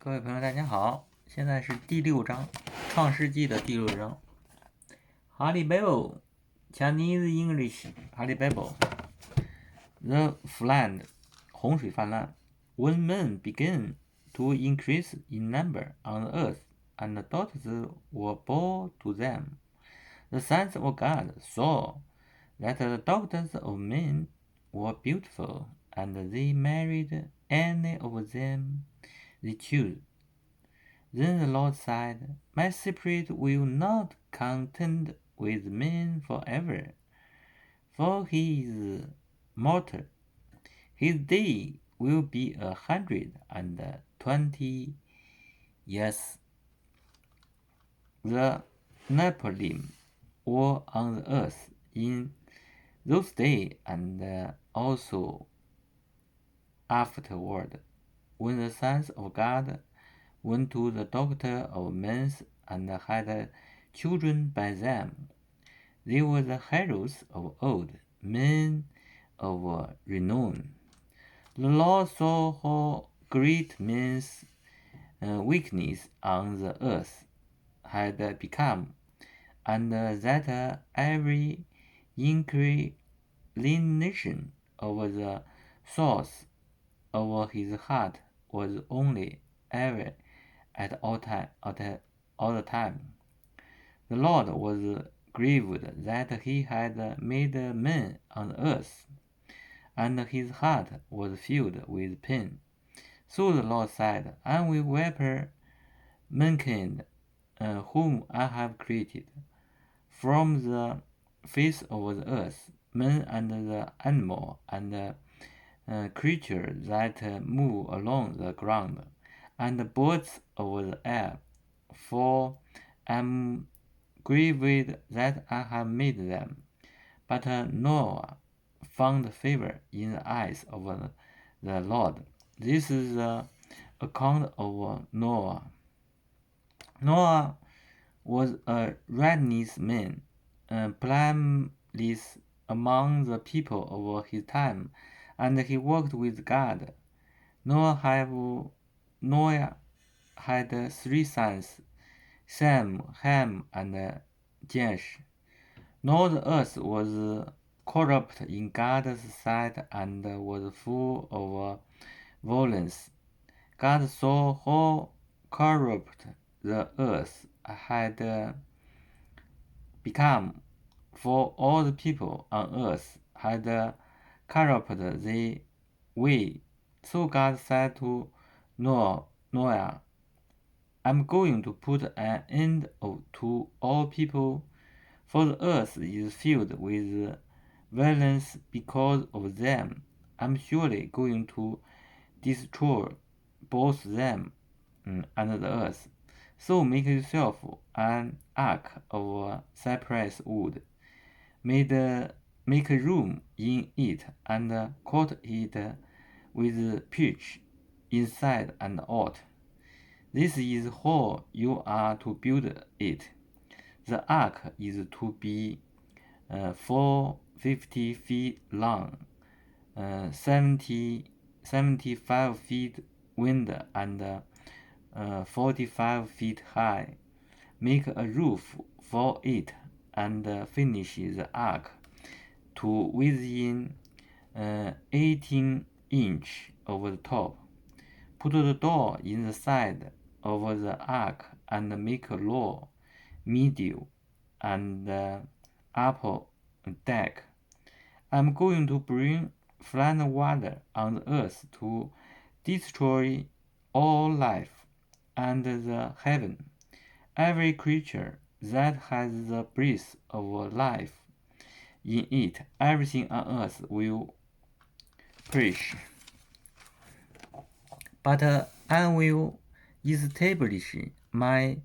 各位朋友，大家好，现在是第6章，创世纪的第6章。Holy Bible Chinese English Holy Bible The flood 洪水泛滥 When men began to increase in number on the earth and daughters were born to them, the sons of God saw that the daughters of men were beautiful, and they married any of them they chose. Then the Lord said, My spirit will not contend with man forever, for he is mortal. His day will be 120 years. The Nephilim were on the earth in those days and also afterward, when the sons of God went to the doctor of men and had children by them. They were the heroes of old, men of renown. The Lord saw how great men's weakness on the earth had become, and that every inclination of the thoughts of his heart was only ever at all the time. The Lord was grieved that he had made men on earth, and his heart was filled with pain. So the Lord said, I will wipe mankind, whom I have created, from the face of the earth, men and the animal and creatures that move along the ground, and the birds of the air, for I am grieved that I have made them. But Noah found favor in the eyes of the Lord. This is the account of Noah. Noah was a righteous man, blameless among the people of his time, and he walked with God. Noah had 3 sons, Sam, Ham, and Japheth. Now the earth was corrupt in God's sight and was full of violence. God saw how corrupt the earth had become, for all the people on earth had corrupted their way. So God said to Noah, I'm going to put an end to all people, for the earth is filled with violence because of them. I'm surely going to destroy both them and the earth. So make yourself an ark of cypress wood. Make room in it and coat it with pitch inside and out. This is how you are to build it. The ark is to be 450 feet long, 75 feet wide, and 45 feet high. Make a roof for it and finish the ark to within 18 inches of the top. Put the door in the side of the ark and make a low, middle, and upper deck. I'm going to bring flood water on the earth to destroy all life under the heaven. Every creature that has the breath of life in it, everything on earth will perish. But I will establish my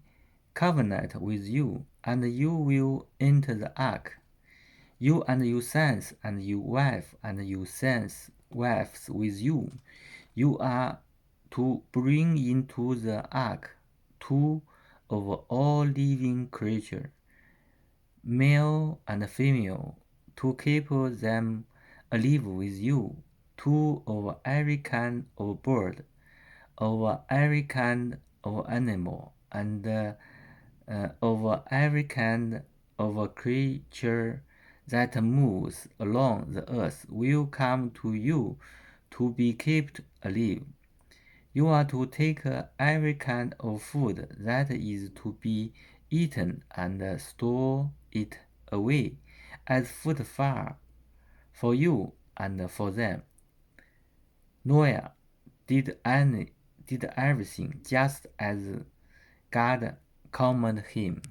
covenant with you, and you will enter the ark, you and your sons and your wife and your sons' wives with you. You are to bring into the ark 2 of all living creatures, male and female, to keep them alive with you, 2 of every kind of bird, over every kind of animal, and over every kind of creature that moves along the earth will come to you to be kept alive. You are to take every kind of food that is to be eaten and store it away as food for you and for them. Noah did everything just as God commanded him.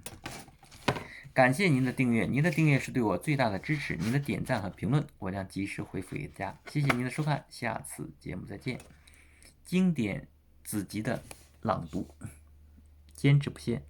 感谢您的订阅，您的订阅是对我最大的支持。您的点赞和评论，我将及时回复给大家。谢谢您的收看，下次节目再见。经典子集的朗读，坚持不懈。